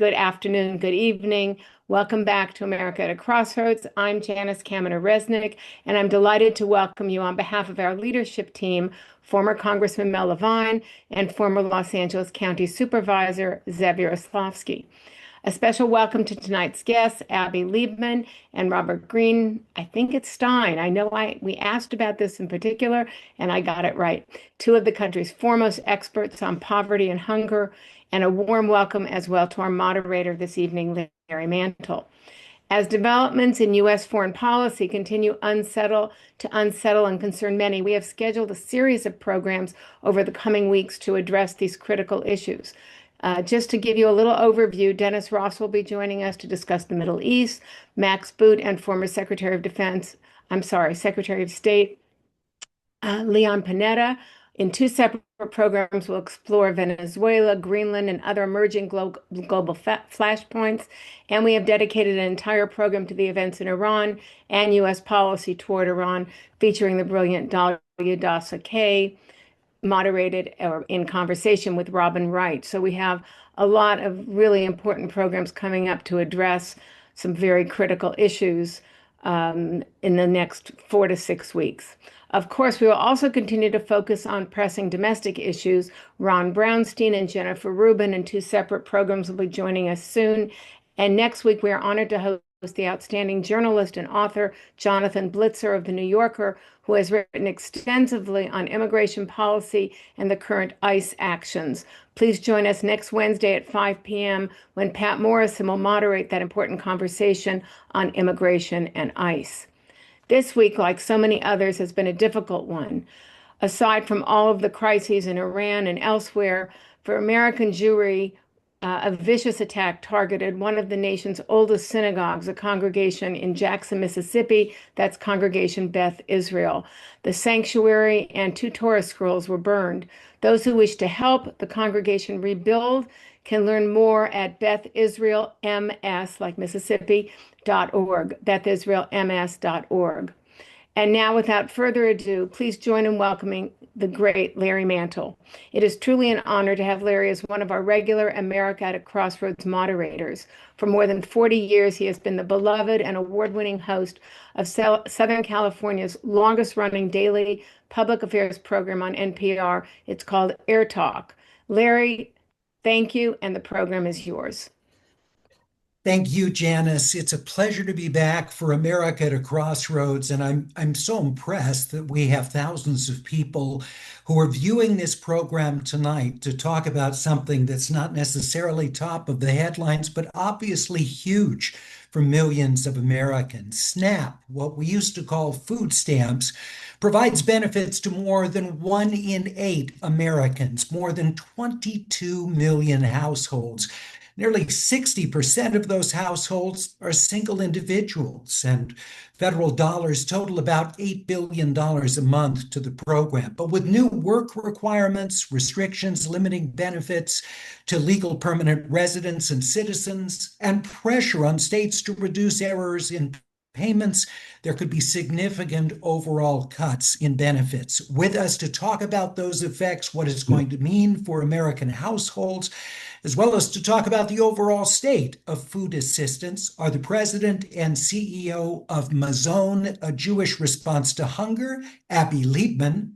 good afternoon, good evening. Welcome back to America at a Crossroads. I'm Janice Kaminer-Resnick, and I'm delighted to welcome you on behalf of our leadership team, former Congressman Mel Levine and former Los Angeles County Supervisor Zev Yaroslavsky. A special welcome to tonight's guests, Abby Leibman and Robert Green. I think it's Stein. I know we asked about this in particular, and I got it right. Two of the country's foremost experts on poverty and hunger, and a warm welcome as well to our moderator this evening, Larry Mantle. As developments in U.S. foreign policy continue to unsettle and concern many, we have scheduled a series of programs over the coming weeks to address these critical issues. Just to give you a little overview, Dennis Ross will be joining us to discuss the Middle East. Max Boot and former Secretary of State Leon Panetta in two separate programs will explore Venezuela, Greenland, and other emerging global flashpoints. And we have dedicated an entire program to the events in Iran and U.S. policy toward Iran, featuring the brilliant Dalia Dasa-Kay, moderated or in conversation with Robin Wright. So we have a lot of really important programs coming up to address some very critical issues in the next 4 to 6 weeks. Of course, we will also continue to focus on pressing domestic issues. Ron Brownstein and Jennifer Rubin in two separate programs will be joining us soon. And next week, we are honored to host the outstanding journalist and author Jonathan Blitzer of The New Yorker, who has written extensively on immigration policy and the current ICE actions. Please join us next Wednesday at 5 p.m. when Pat Morrison will moderate that important conversation on immigration and ICE. This week, like so many others, has been a difficult one. Aside from all of the crises in Iran and elsewhere, for American Jewry, a vicious attack targeted one of the nation's oldest synagogues, a congregation in Jackson, Mississippi. That's Congregation Beth Israel. The sanctuary and 2 Torah scrolls were burned. Those who wish to help the congregation rebuild can learn more at bethisraelms, like Mississippi.org, bethisraelms.org. And now, without further ado, please join in welcoming the great Larry Mantle. It is truly an honor to have Larry as one of our regular America at a Crossroads moderators. For more than 40 years, he has been the beloved and award-winning host of Southern California's longest-running daily public affairs program on NPR. It's called Air Talk. Larry, thank you, and the program is yours. Thank you, Janice. It's a pleasure to be back for America at a Crossroads, and I'm so impressed that we have thousands of people who are viewing this program tonight to talk about something that's not necessarily top of the headlines, but obviously huge for millions of Americans. SNAP, what we used to call food stamps, provides benefits to more than 1 in 8 Americans, more than 22 million households. Nearly 60% of those households are single individuals, and federal dollars total about $8 billion a month to the program. But with new work requirements, restrictions limiting benefits to legal permanent residents and citizens, and pressure on states to reduce errors in payments, there could be significant overall cuts in benefits. With us to talk about those effects, what it's going to mean for American households, as well as to talk about the overall state of food assistance, are the president and CEO of MAZON, a Jewish response to hunger, Abby Leibman,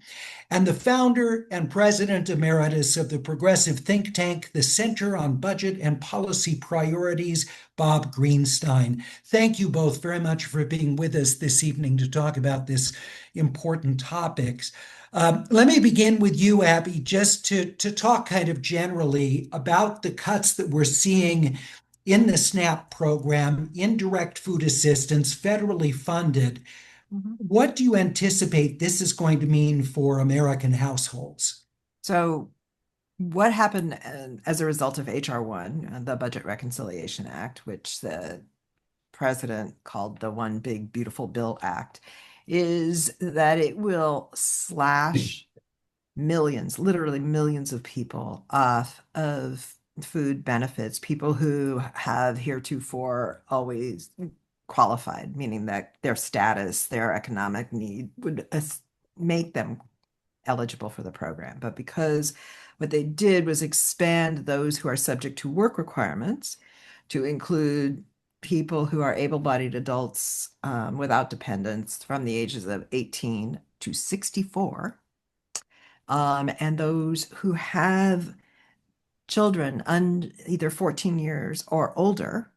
and the founder and president emeritus of the progressive think tank, the Center on Budget and Policy Priorities, Bob Greenstein. Thank you both very much for being with us this evening to talk about this important topics. Let me begin with you, Abby, just to talk kind of generally about the cuts that we're seeing in the SNAP program, indirect food assistance, federally funded. What do you anticipate this is going to mean for American households? So what happened as a result of H.R. 1, the Budget Reconciliation Act, which the president called the One Big Beautiful Bill Act, is that it will slash millions, literally millions of people off of food benefits, people who have heretofore always qualified, meaning that their status, their economic need would make them eligible for the program. But because what they did was expand those who are subject to work requirements to include people who are able-bodied adults without dependents from the ages of 18 to 64, and those who have children either 14 years or older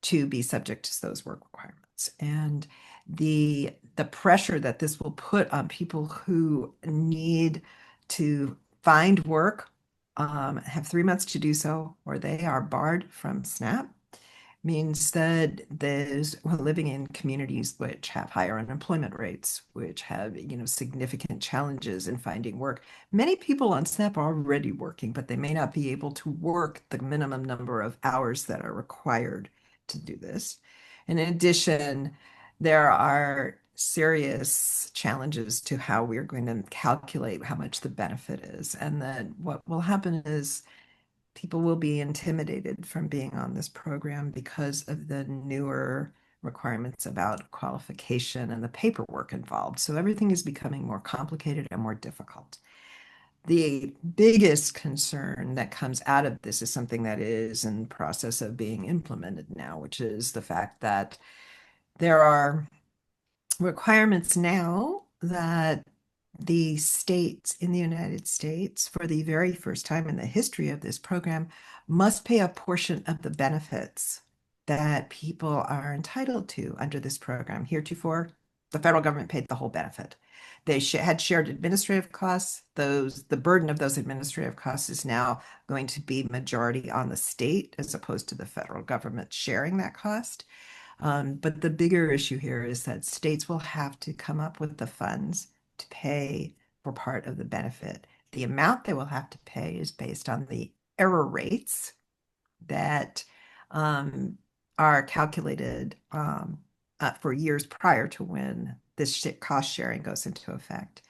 to be subject to those work requirements. And the pressure that this will put on people who need to find work, have 3 months to do so, or they are barred from SNAP, means that there's living in communities which have higher unemployment rates, which have, significant challenges in finding work. Many people on SNAP are already working, but they may not be able to work the minimum number of hours that are required to do this. And in addition, there are serious challenges to how we're going to calculate how much the benefit is. And that what will happen is people will be intimidated from being on this program because of the newer requirements about qualification and the paperwork involved. So everything is becoming more complicated and more difficult. The biggest concern that comes out of this is something that is in the process of being implemented now, which is the fact that there are requirements now that the states in the United States, for the very first time in the history of this program, must pay a portion of the benefits that people are entitled to under this program. Heretofore, the federal government paid the whole benefit. They had shared administrative costs. The burden of those administrative costs is now going to be majority on the state as opposed to the federal government sharing that cost. But the bigger issue here is that states will have to come up with the funds to pay for part of the benefit. The amount they will have to pay is based on the error rates that are calculated for years prior to when this cost sharing goes into effect.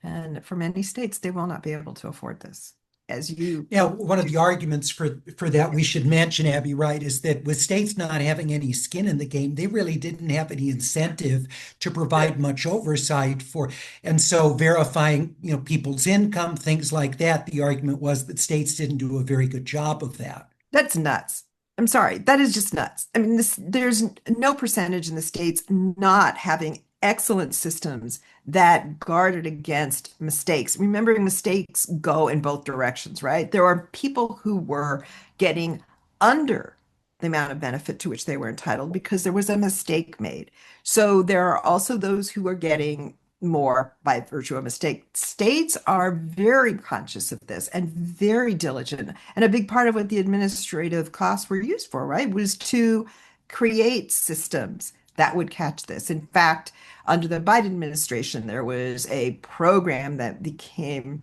And for many states, they will not be able to afford this. Yeah, one of the arguments for that we should mention, Abby, right, is that with states not having any skin in the game, they really didn't have any incentive to provide much oversight for, and so verifying, people's income, things like that. The argument was that states didn't do a very good job of that. That's nuts. I'm sorry, that is just nuts. I mean, there's no percentage in the states not having excellent systems that guarded against mistakes. Remembering mistakes go in both directions, right? There are people who were getting under the amount of benefit to which they were entitled because there was a mistake made. So there are also those who are getting more by virtue of mistake. States are very conscious of this and very diligent. And a big part of what the administrative costs were used for, right, was to create systems that would catch this. In fact, under the Biden administration, there was a program that became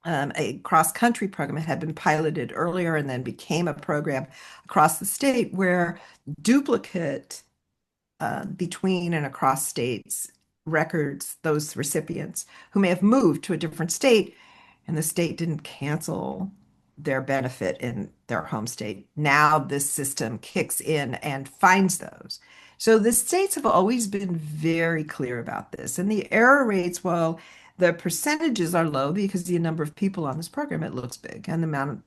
a cross-country program. It had been piloted earlier and then became a program across the state where duplicate between and across states records those recipients who may have moved to a different state and the state didn't cancel their benefit in their home state. Now this system kicks in and finds those. So the states have always been very clear about this. And the error rates, well, the percentages are low because the number of people on this program, it looks big, and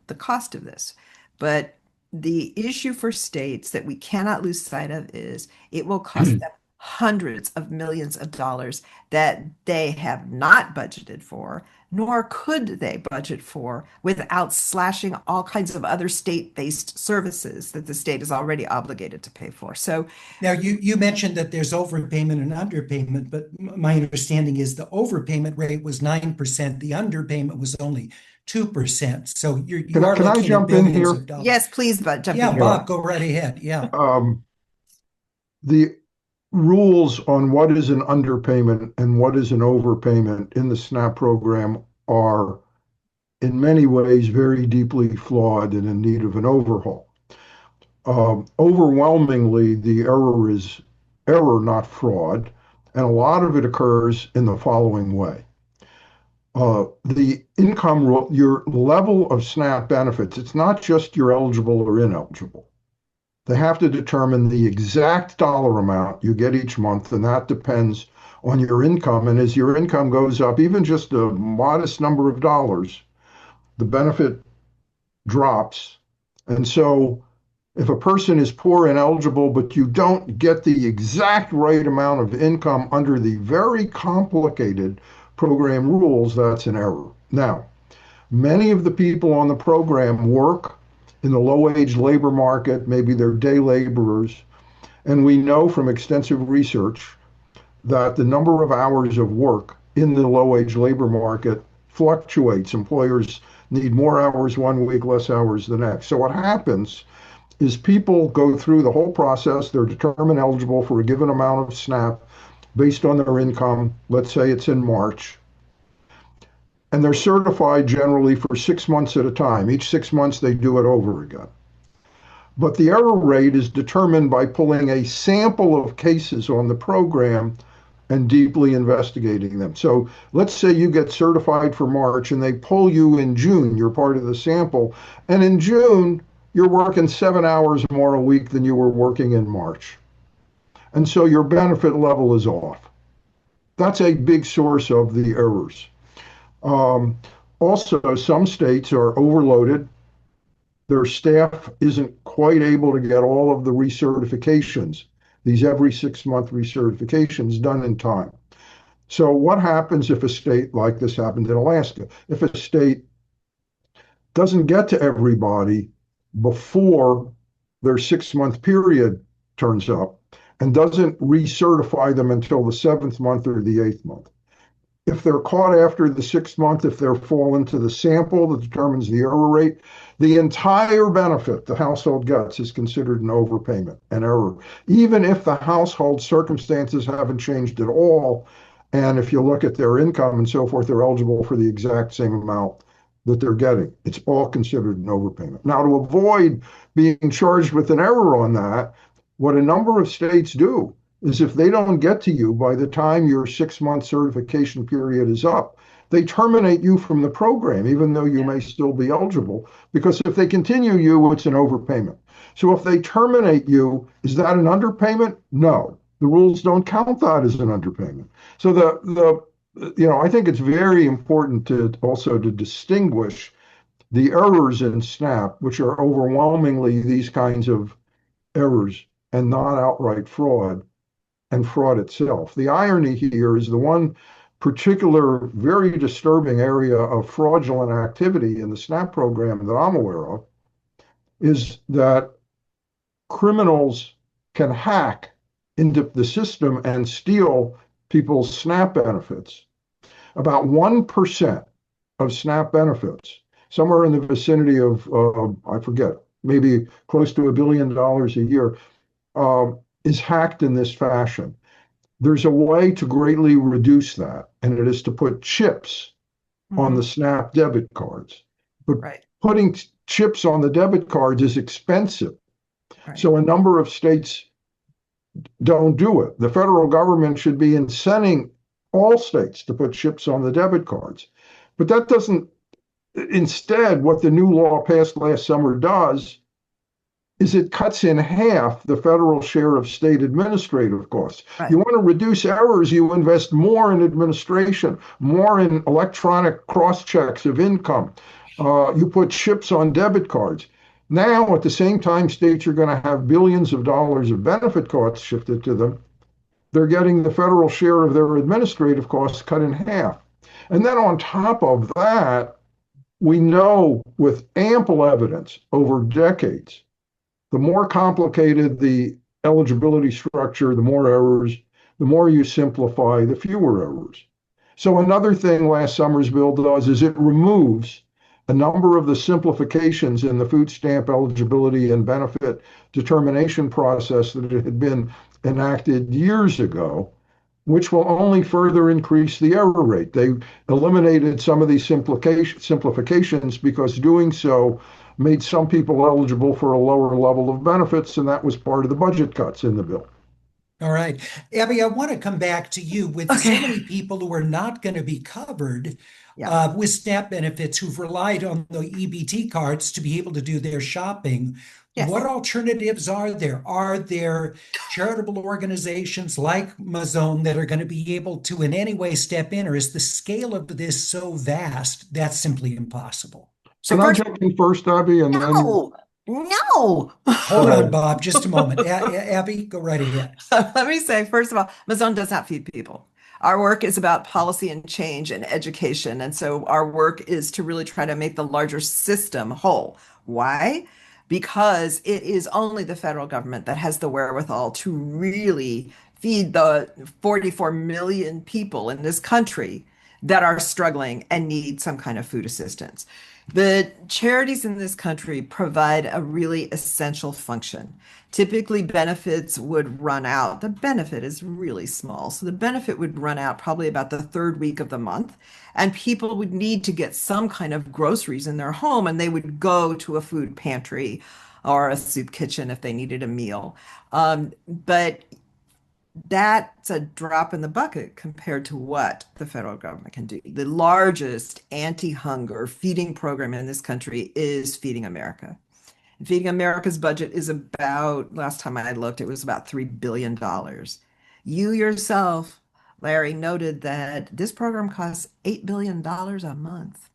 the cost of this. But the issue for states that we cannot lose sight of is it will cost them hundreds of millions of dollars that they have not budgeted for, nor could they budget for without slashing all kinds of other state-based services that the state is already obligated to pay for. So now you mentioned that there's overpayment and underpayment, but my understanding is the overpayment rate was 9%, the underpayment was only 2%. So you are Can I looking at jump in billions here? of dollars. yes, please, but jump Yeah, in. Bob, go right ahead. Yeah. The rules on what is an underpayment and what is an overpayment in the SNAP program are in many ways very deeply flawed and in need of an overhaul. Overwhelmingly, the error is error, not fraud, and a lot of it occurs in the following way. The income rule, your level of SNAP benefits, it's not just you're eligible or ineligible. They have to determine the exact dollar amount you get each month, and that depends on your income. And as your income goes up, even just a modest number of dollars, the benefit drops. And so If a person is poor and eligible, but you don't get the exact right amount of income under the very complicated program rules, that's an error. Now, many of the people on the program work in the low-wage labor market, maybe they're day laborers, and we know from extensive research that the number of hours of work in the low-wage labor market fluctuates. Employers need more hours one week, less hours the next. So what happens is people go through the whole process. They're determined eligible for a given amount of SNAP based on their income. Let's say it's in March. And they're certified generally for 6 months at a time. Each 6 months, they do it over again. But the error rate is determined by pulling a sample of cases on the program and deeply investigating them. So let's say you get certified for March and they pull you in June, you're part of the sample. And in June, you're working 7 hours more a week than you were working in March. And so your benefit level is off. That's a big source of the errors. Also, some states are overloaded. Their staff isn't quite able to get all of the recertifications, these every 6 month recertifications done in time. So what happens if a state like this happened in Alaska? If a state doesn't get to everybody before their 6 month period turns up and doesn't recertify them until the 7th month or the 8th month. If they're caught after the 6th month, if they're fall into the sample that determines the error rate, the entire benefit the household gets is considered an overpayment, an error, even if the household circumstances haven't changed at all. And if you look at their income and so forth, they're eligible for the exact same amount that they're getting. It's all considered an overpayment. Now, to avoid being charged with an error on that, what a number of states do is if they don't get to you by the time your 6 month certification period is up, they terminate you from the program, even though you may still be eligible, because if they continue you, it's an overpayment. So if they terminate you, is that an underpayment? No, the rules don't count that as an underpayment. So I think it's very important to also to distinguish the errors in SNAP, which are overwhelmingly these kinds of errors and not outright fraud, and fraud itself. The irony here is the one particular very disturbing area of fraudulent activity in the SNAP program that I'm aware of is that criminals can hack into the system and steal people's SNAP benefits. About 1% of SNAP benefits, somewhere in the vicinity of, I forget, maybe close to $1 billion a year, is hacked in this fashion. There's a way to greatly reduce that, and it is to put chips on the SNAP debit cards. But putting chips on the debit cards is expensive. So a number of states don't do it. The federal government should be incenting all states to put chips on the debit cards. But that doesn't, instead, what the new law passed last summer does is it cuts in half the federal share of state administrative costs. You want to reduce errors, you invest more in administration, more in electronic cross-checks of income. You put chips on debit cards. Now, at the same time, states are going to have billions of dollars of benefit costs shifted to them. They're getting the federal share of their administrative costs cut in half. And then on top of that, we know with ample evidence over decades, the more complicated the eligibility structure, the more errors, the more you simplify, the fewer errors. So another thing last summer's bill does is it removes a number of the simplifications in the food stamp eligibility and benefit determination process that had been enacted years ago, which will only further increase the error rate. They eliminated some of these simplifications because doing so made some people eligible for a lower level of benefits, and that was part of the budget cuts in the bill. All right. Abby, I want to come back to you. With so many people who are not going to be covered with SNAP benefits who've relied on the EBT cards to be able to do their shopping, what alternatives are there? Are there charitable organizations like MAZON that are going to be able to in any way step in, or is the scale of this so vast that's simply impossible? So can I jump in first, Abby? And No. No. Hold on, Bob, just a moment. Abby, go right ahead. Let me say, first of all, MAZON does not feed people. Our work is about policy and change and education. And so our work is to really try to make the larger system whole. Why? Because it is only the federal government that has the wherewithal to really feed the 44 million people in this country that are struggling and need some kind of food assistance. The charities in this country provide a really essential function. Typically, benefits would run out. The benefit is really small. So the benefit would run out probably about the third week of the month. And people would need to get some kind of groceries in their home, and they would go to a food pantry or a soup kitchen if they needed a meal. But that's a drop in the bucket compared to what the federal government can do. The largest anti-hunger feeding program in this country is Feeding America. Feeding America's budget is about, last time I looked, it was about $3 billion. You yourself, Larry, noted that this program costs $8 billion a month.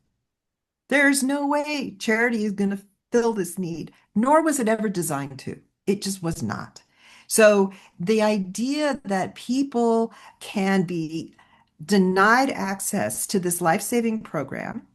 There's no way charity is going to fill this need, nor was it ever designed to. It just was not. So the idea that people can be denied access to this life-saving program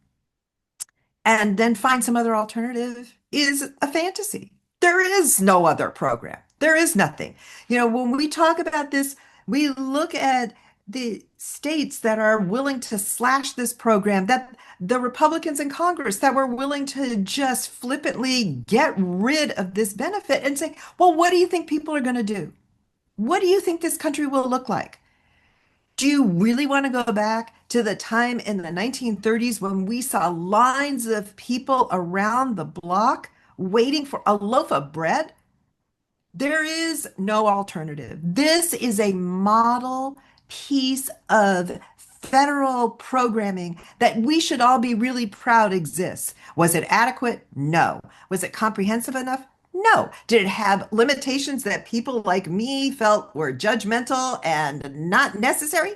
and then find some other alternative is a fantasy. There is no other program. There is nothing. When we talk about this, we look at the states that are willing to slash this program, that the Republicans in Congress that were willing to just flippantly get rid of this benefit and say, well, what do you think people are going to do? What do you think this country will look like? Do you really want to go back to the time in the 1930s when we saw lines of people around the block waiting for a loaf of bread? There is no alternative. This is a model piece of federal programming that we should all be really proud exists. Was it adequate? No. Was it comprehensive enough? No. Did it have limitations that people like me felt were judgmental and not necessary? Yeah.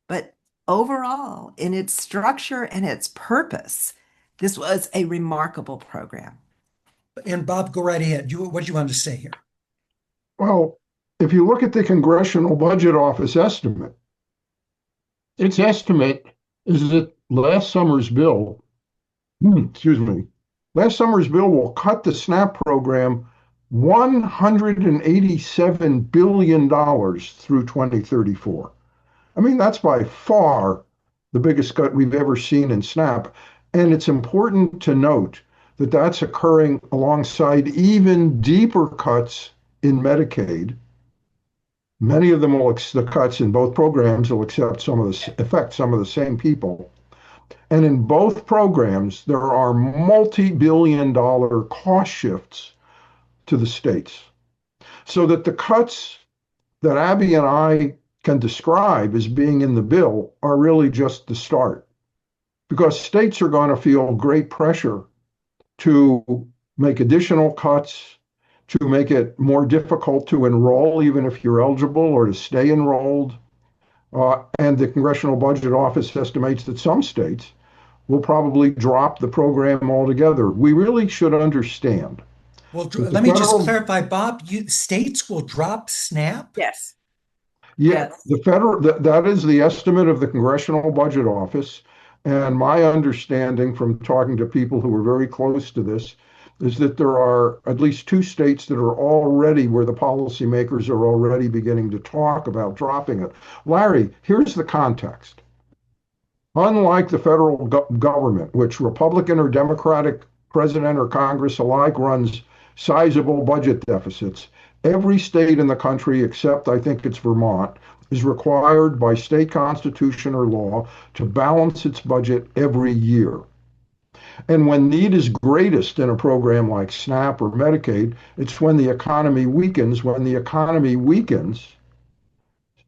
But overall, in its structure and its purpose, this was a remarkable program. And Bob, go right ahead. What do you want to say here? Well, if you look at the Congressional Budget Office estimate, its estimate is that last summer's bill will cut the SNAP program $187 billion through 2034. I mean, that's by far the biggest cut we've ever seen in SNAP. And it's important to note that that's occurring alongside even deeper cuts in Medicaid. Many of them the cuts in both programs will affect some of the same people. And in both programs, there are multi-billion-dollar cost shifts to the states. So that the cuts that Abby and I can describe as being in the bill are really just the start. Because states are going to feel great pressure to make additional cuts, to make it more difficult to enroll, even if you're eligible, or to stay enrolled. And the Congressional Budget Office estimates that some states will probably drop the program altogether. We really should understand. Well, let me just clarify, Bob, states will drop SNAP? Yes. Yeah, yes. That is the estimate of the Congressional Budget Office. And my understanding from talking to people who are very close to this is that there are at least two states that are already where the policymakers are already beginning to talk about dropping it. Larry, here's the context. Unlike the federal government, which Republican or Democratic president or Congress alike runs sizable budget deficits, every state in the country, except I think it's Vermont, is required by state constitution or law to balance its budget every year. And when need is greatest in a program like SNAP or Medicaid, it's when the economy weakens. When the economy weakens,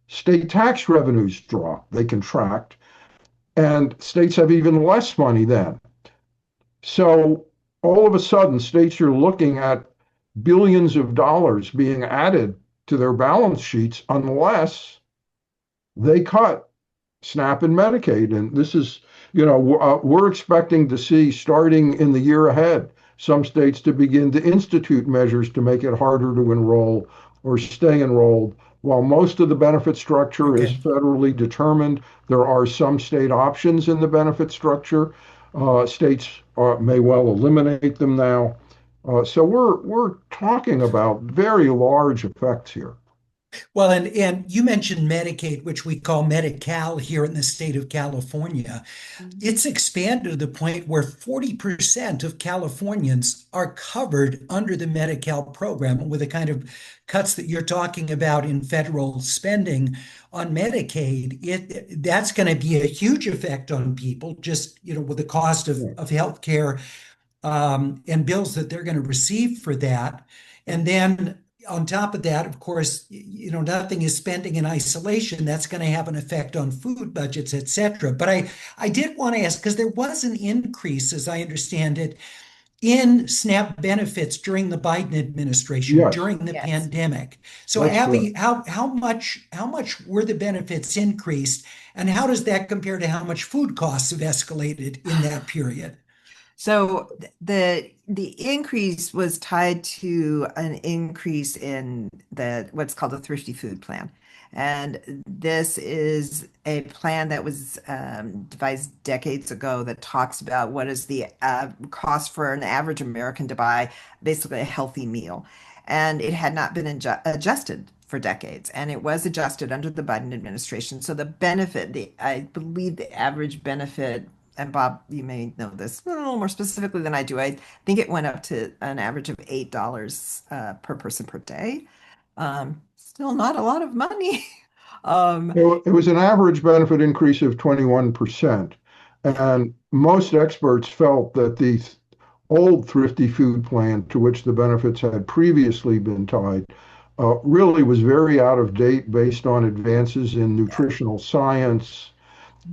state tax revenues drop, they contract, and states have even less money then. So all of a sudden, states are looking at billions of dollars being added to their balance sheets unless they cut SNAP and Medicaid. And this is, we're expecting to see starting in the year ahead some states to begin to institute measures to make it harder to enroll or stay enrolled. While most of the benefit structure is Okay. federally determined, there are some state options in the benefit structure. States may well eliminate them now. So we're talking about very large effects here. Well, and you mentioned Medicaid, which we call Medi-Cal here in the state of California. It's expanded to the point where 40% of Californians are covered under the Medi-Cal program with the kind of cuts that you're talking about in federal spending on Medicaid. That's going to be a huge effect on people, just with the cost Yeah. of health care and bills that they're going to receive for that. And then on top of that, of course, nothing is spending in isolation. That's going to have an effect on food budgets, et cetera. But I did want to ask, because there was an increase, as I understand it, in SNAP benefits during the Biden administration, Yes, during the Yes. pandemic. So that's correct. Abby, how much were the benefits increased, and how does that compare to how much food costs have escalated in that period? So the increase was tied to an increase in the what's called the Thrifty Food Plan. And this is a plan that was devised decades ago that talks about what is the cost for an average American to buy basically a healthy meal. And it had not been adjusted for decades, and it was adjusted under the Biden administration. So the benefit, I believe the average benefit, and Bob, you may know this a little more specifically than I do. I think it went up to an average of $8 per person per day. Still not a lot of money. Um, It was an average benefit increase of 21%. And most experts felt that the old thrifty food plan to which the benefits had previously been tied really was very out of date based on advances in yeah. nutritional science,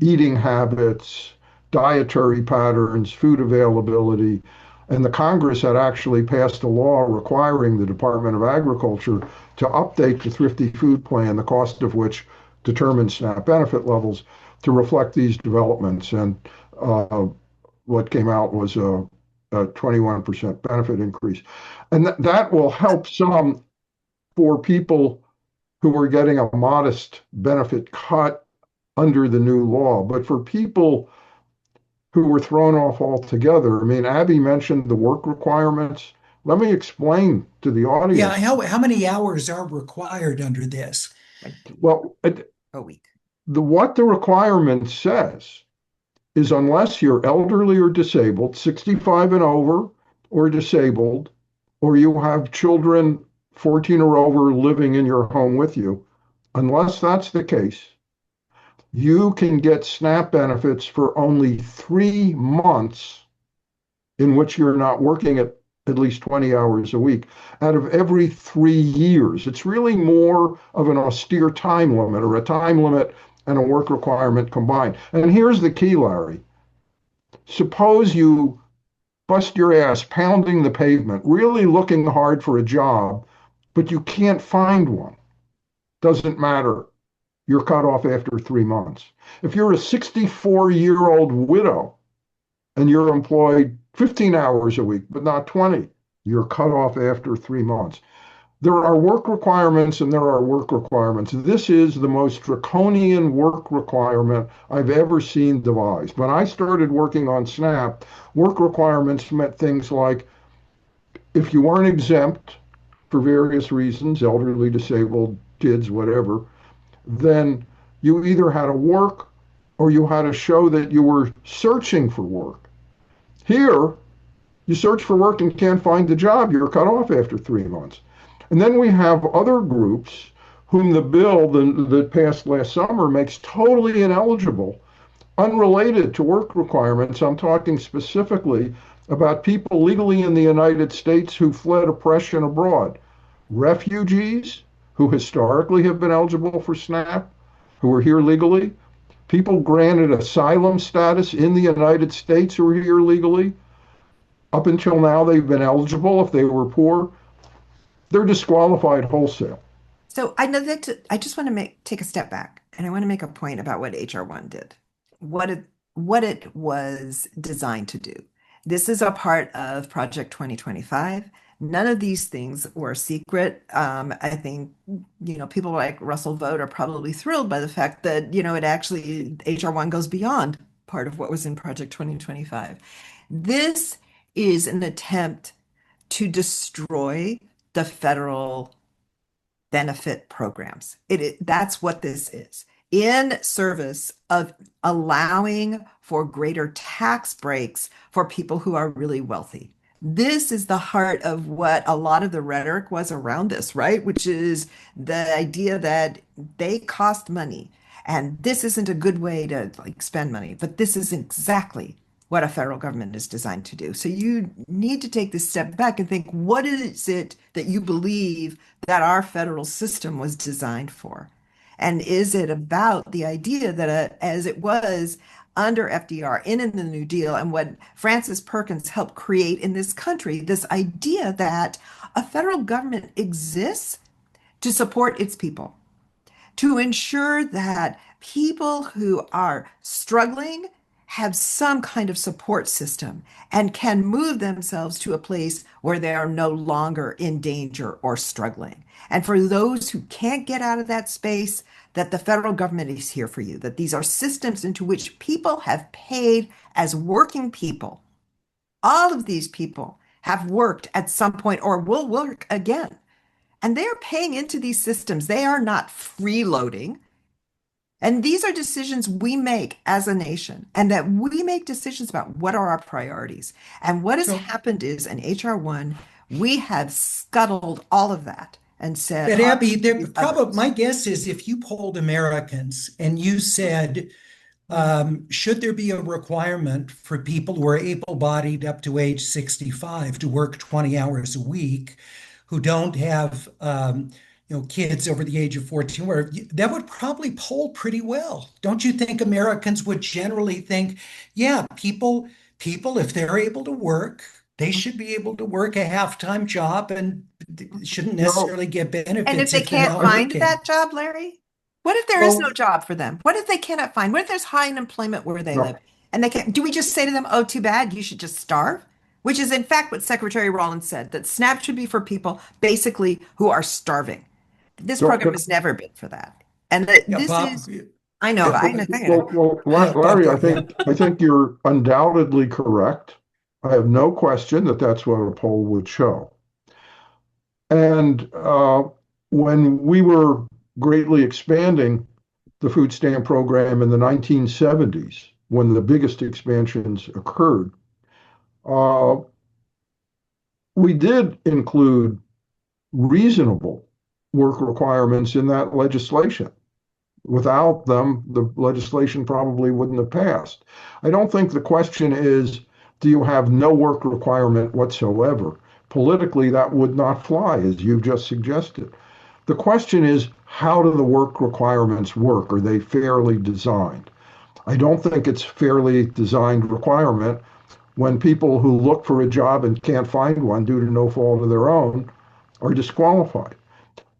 eating habits, dietary patterns, food availability. And the Congress had actually passed a law requiring the Department of Agriculture to update the Thrifty Food Plan, the cost of which determines SNAP benefit levels, to reflect these developments. And uh, what came out was a 21% benefit increase. And that will help some for people who are getting a modest benefit cut under the new law. But for people who were thrown off altogether, I mean, Abby mentioned the work requirements. Let me explain to the Yeah, audience. how many hours are required under this? 20 Well, a week. what the requirement says is unless you're elderly or disabled, 65 and over, or disabled, or you have children 14 or over living in your home with you, unless that's the case, you can get SNAP benefits for only 3 months in which you're not working at least 20 hours a week out of every 3 years. It's really more of an austere time limit or a time limit and a work requirement combined. And here's the key, Larry. Suppose you bust your ass pounding the pavement, really looking hard for a job, but you can't find one. Doesn't matter. You're cut off after 3 months. If you're a 64-year-old widow and you're employed 15 hours a week, but not 20, you're cut off after 3 months. There are work requirements and there are work requirements. This is the most draconian work requirement I've ever seen devised. When I started working on SNAP, work requirements meant things like if you weren't exempt for various reasons, elderly, disabled, kids, whatever, then you either had to work or you had to show that you were searching for work. Here, you search for work and can't find the job, you're cut off after 3 months. And then we have other groups whom the bill that passed last summer makes totally ineligible, unrelated to work requirements. I'm talking specifically about people legally in the United States who fled oppression abroad, refugees who historically have been eligible for SNAP, who are here legally, people granted asylum status in the United States who are here legally. Up until now, they've been eligible if they were poor. They're disqualified wholesale. So I know that I just want to take a step back, and I want to make a point about what HR1 did, what it was designed to do. This is a part of Project 2025. None of these things were secret. I think, people like Russell Vought are probably thrilled by the fact that, it actually, HR1 goes beyond part of what was in Project 2025. This is an attempt to destroy the federal benefit programs. That's what this is, in service of allowing for greater tax breaks for people who are really wealthy. This is the heart of what a lot of the rhetoric was around this, right? Which is the idea that they cost money and this isn't a good way to spend money, but this is exactly what a federal government is designed to do. So you need to take this step back and think, what is it that you believe that our federal system was designed for? And is it about the idea that as it was under FDR in the New Deal and what Francis Perkins helped create in this country, this idea that a federal government exists to support its people, to ensure that people who are struggling have some kind of support system and can move themselves to a place where they are no longer in danger or struggling. And for those who can't get out of that space, that the federal government is here for you, that these are systems into which people have paid as working people. All of these people have worked at some point or will work again. And they are paying into these systems. They are not freeloading. And these are decisions we make as a nation, and that we make decisions about what are our priorities. And what has happened is in HR1, we have scuttled all of that and said, But Abby, my guess is if you polled Americans and you said, should there be a requirement for people who are able-bodied up to age 65 to work 20 hours a week, who don't have kids over the age of 14, where that would probably poll pretty well. Don't you think Americans would generally think, yeah, people, if they're able to work, they should be able to work a half-time job and shouldn't necessarily get benefits. And if they can't find that job, Larry, what if there is no job for them? What if they cannot find? What if there's high unemployment where they live and they can't? Do we just say to them, oh, too bad, you should just starve? Which is in fact what Secretary Rollins said, that SNAP should be for people basically who are starving. This program has never been for that. And Bob, I know. Larry, I think you're undoubtedly correct. I have no question that that's what a poll would show. And when we were greatly expanding the food stamp program in the 1970s, when the biggest expansions occurred, we did include reasonable work requirements in that legislation. Without them, the legislation probably wouldn't have passed. I don't think the question is, do you have no work requirement whatsoever? Politically, that would not fly, as you've just suggested. The question is, how do the work requirements work? Are they fairly designed? I don't think it's fairly designed requirement when people who look for a job and can't find one due to no fault of their own are disqualified.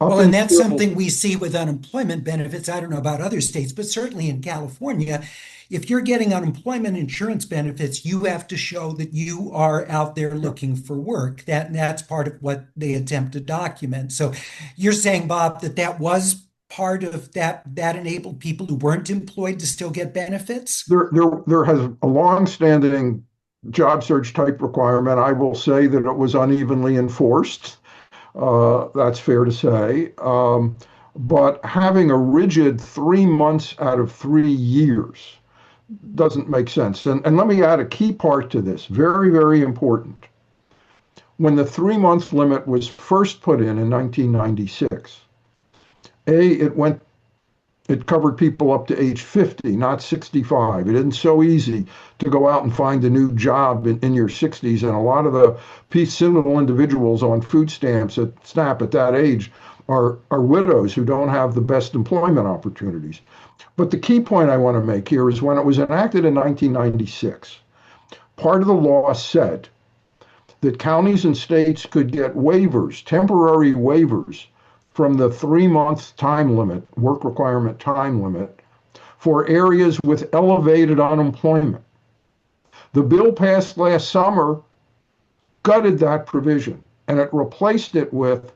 Well, and that's something we see with unemployment benefits. I don't know about other states, but certainly in California, if you're getting unemployment insurance benefits, you have to show that you are out there looking for work. That's part of what they attempt to document. So you're saying, Bob, that was part of that enabled people who weren't employed to still get benefits? There has a long-standing job search type requirement. I will say that it was unevenly enforced. That's fair to say. But having a rigid 3 months out of 3 years doesn't make sense. And let me add a key part to this, very, very important. When the 3-month limit was first put in 1996, it covered people up to age 50, not 65. It isn't so easy to go out and find a new job in your 60s. And a lot of the single individuals on food stamps at SNAP at that age are widows who don't have the best employment opportunities. But the key point I want to make here is when it was enacted in 1996, part of the law said that counties and states could get waivers, temporary waivers, from the 3-month time limit, work requirement time limit, for areas with elevated unemployment. The bill passed last summer gutted that provision and it replaced it with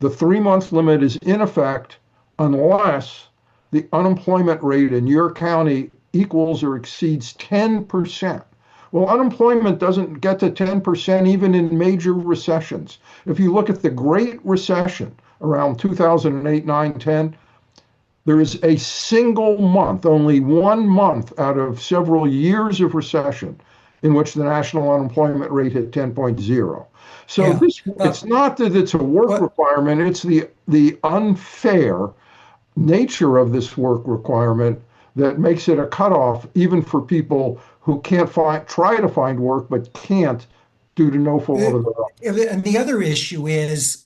the 3 month limit is in effect unless the unemployment rate in your county equals or exceeds 10%. Well, unemployment doesn't get to 10% even in major recessions. If you look at the Great Recession around 2008, 9, 10, there is a single month, only 1 month out of several years of recession, in which the national unemployment rate hit 10.0. So Yeah. it's not that it's a work What, requirement, it's the unfair nature of this work requirement that makes it a cutoff even for people who can't try to find work but can't due to no fault of their own. and the other issue is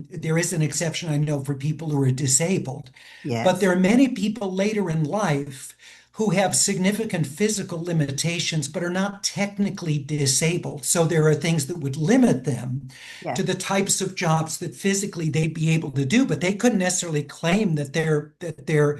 there is an exception, I know, for people who are disabled, but Yes. there are many people later in life who have significant physical limitations but are not technically disabled. So there are things that would limit them to Yes. the types of jobs that physically they'd be able to do, but they couldn't necessarily claim that they're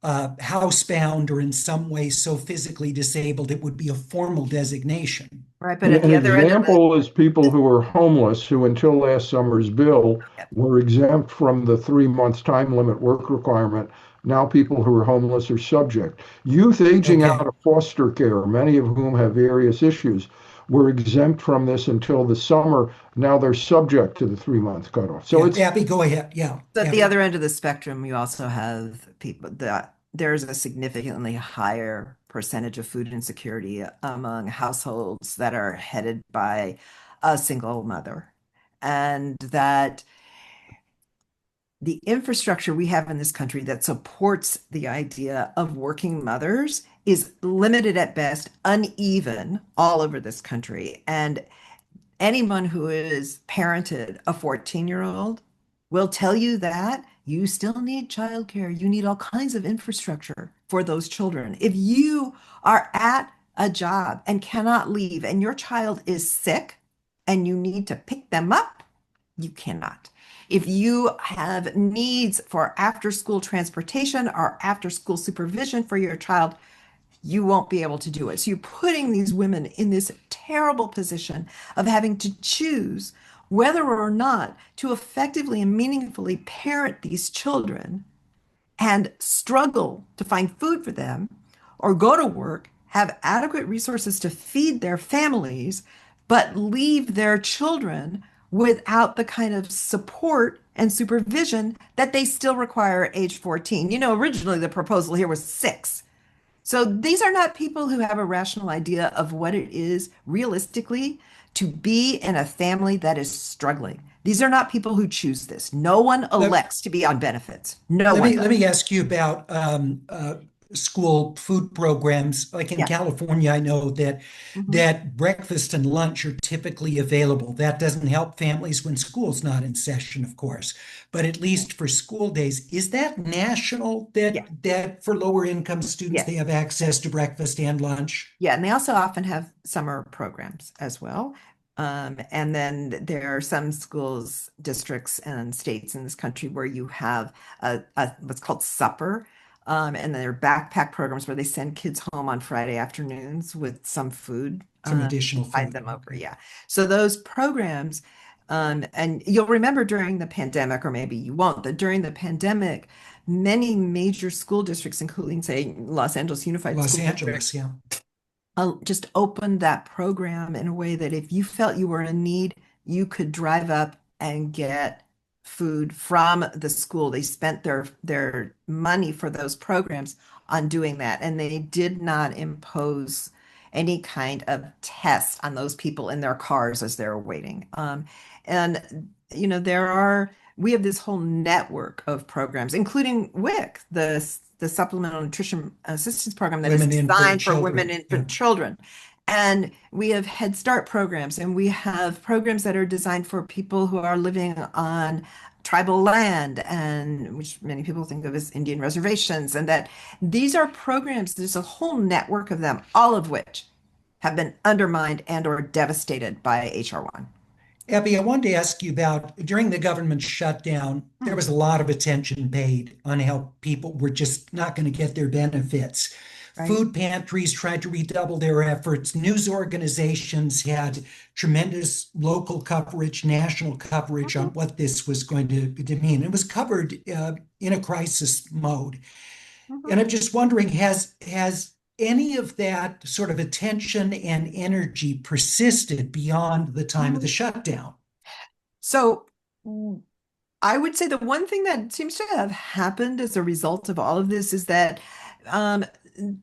housebound or in some way so physically disabled it would be a formal designation. Right. But at An the other end of example is people who are homeless who, until last summer's bill, the, were exempt from the 3 month time limit work requirement. Now, people who are homeless are subject. Youth aging Okay. out of foster care, many of whom have various issues, were exempt from this until the summer. Now they're subject to the 3 month cutoff. So Yeah, it's Abby, go ahead. Yeah, So at the Abby. other end of the spectrum, you also have people that there's a significantly higher percentage of food insecurity among households that are headed by a single mother. And that the infrastructure we have in this country that supports the idea of working mothers is limited at best, uneven all over this country. And anyone who has parented a 14-year-old will tell you that you still need childcare. You need all kinds of infrastructure for those children. If you are at a job and cannot leave and your child is sick and you need to pick them up, you cannot. If you have needs for after school transportation or after school supervision for your child, you won't be able to do it. So you're putting these women in this terrible position of having to choose whether or not to effectively and meaningfully parent these children and struggle to find food for them or go to work, have adequate resources to feed their families, but leave their children without the kind of support and supervision that they still require at age 14. You know, originally the proposal here was 6. So these are not people who have a rational idea of what it is realistically to be in a family that is struggling. These are not people who choose this. No one Let, elects to be on benefits. No let one me let does. me ask you about school food programs. Like in Yeah. California, I know that Mhm. that breakfast and lunch are typically available. That doesn't help families when school's not in session, of course, but at least for school days, is that national Yeah. that for lower income students they Yes. have access to breakfast and lunch? Yeah. And they also often have summer programs as well. And then there are some schools, districts, and states in this country where you have what's called supper. And there are backpack programs where they send kids home on Friday afternoons with some food Some to additional tide food. them over. Okay. Yeah. So those programs, and you'll remember during the pandemic, or maybe you won't, that during the pandemic, many major school districts, including, say, Los Angeles Unified Los School District, Angeles, yeah. just opened that program in a way that if you felt you were in need, you could drive up and get food from the school. They spent their money for those programs on doing that, and they did not impose any kind of test on those people in their cars as they're waiting. And you know, we have this whole network of programs, including WIC, the Supplemental Nutrition Assistance Program that is Women, infant, designed for women, children. Yeah. infant children. And we have Head Start programs, and we have programs that are designed for people who are living on tribal land, and which many people think of as Indian reservations. And that these are programs, there's a whole network of them, all of which have been undermined and or devastated by HR1. Abby, I wanted to ask you about during the government shutdown, there was a lot of attention paid on how people were just not going to get their benefits. Right. Food pantries tried to redouble their efforts. News organizations had tremendous local coverage, national coverage on Mhm, what this was going to mean. It was covered in a crisis mode. mhm, And I'm just wondering, has any of that sort of attention and energy persisted beyond the time of the mhm. shutdown? So I would say the one thing that seems to have happened as a result of all of this is that um,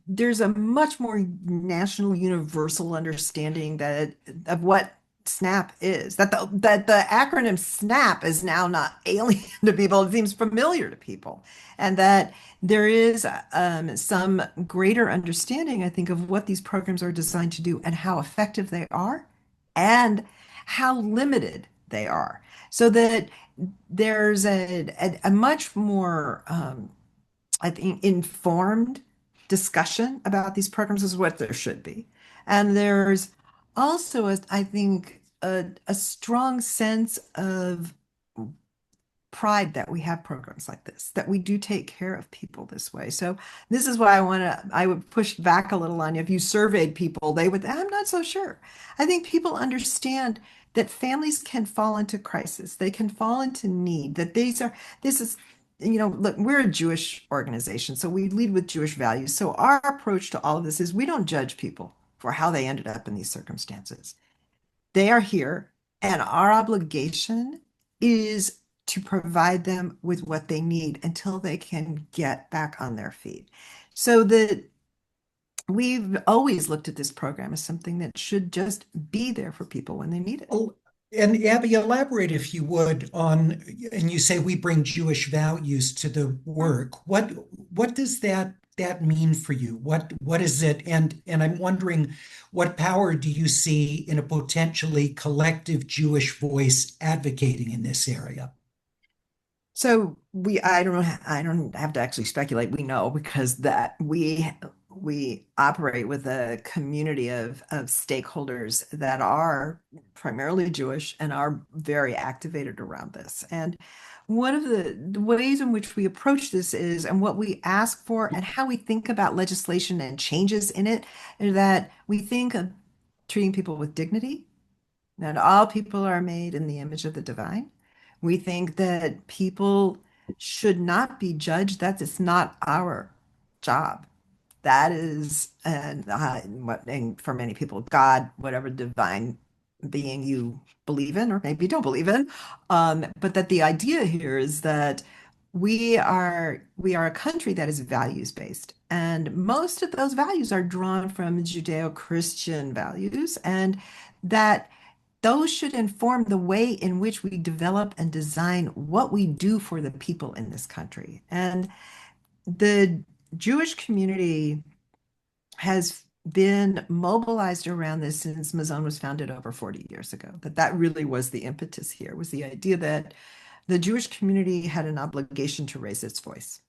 there's a much more national, universal understanding that of what SNAP is. That the acronym SNAP is now not alien to people. It seems familiar to people, and that there is some greater understanding, I think, of what these programs are designed to do and how effective they are, and how limited they are. So that there's a much more, I think, informed discussion about these programs is what there should be. And there's also, I think, a strong sense of pride that we have programs like this, that we do take care of people this way. So this is why I would push back a little on you. If you surveyed people, they would, I'm not so sure. I think people understand that families can fall into crisis. They can fall into need, that this is, look, we're a Jewish organization, so we lead with Jewish values. So our approach to all of this is we don't judge people for how they ended up in these circumstances. They are here, and our obligation is to provide them with what they need until they can get back on their feet. So that we've always looked at this program as something that should just be there for people when they need it. Oh, and Abby, elaborate if you would on, and you say we bring Jewish values to the work. What does that mean for you? What is it? And I'm wondering, what power do you see in a potentially collective Jewish voice advocating in this area? So I don't have to actually speculate. We know because that we operate with a community of stakeholders that are primarily Jewish and are very activated around this. And one of the ways in which we approach this is, and what we ask for, and how we think about legislation and changes in it, is that we think of treating people with dignity, that all people are made in the image of the divine. We think that people should not be judged. That is not our job. That is, and for many people, God, whatever divine being you believe in, or maybe you don't believe in. But that the idea here is that we are a country that is values based, and most of those values are drawn from Judeo-Christian values, and that those should inform the way in which we develop and design what we do for the people in this country. And the Jewish community has been mobilized around this since MAZON was founded over 40 years ago. That really was the impetus here, was the idea that the Jewish community had an obligation to raise its voice,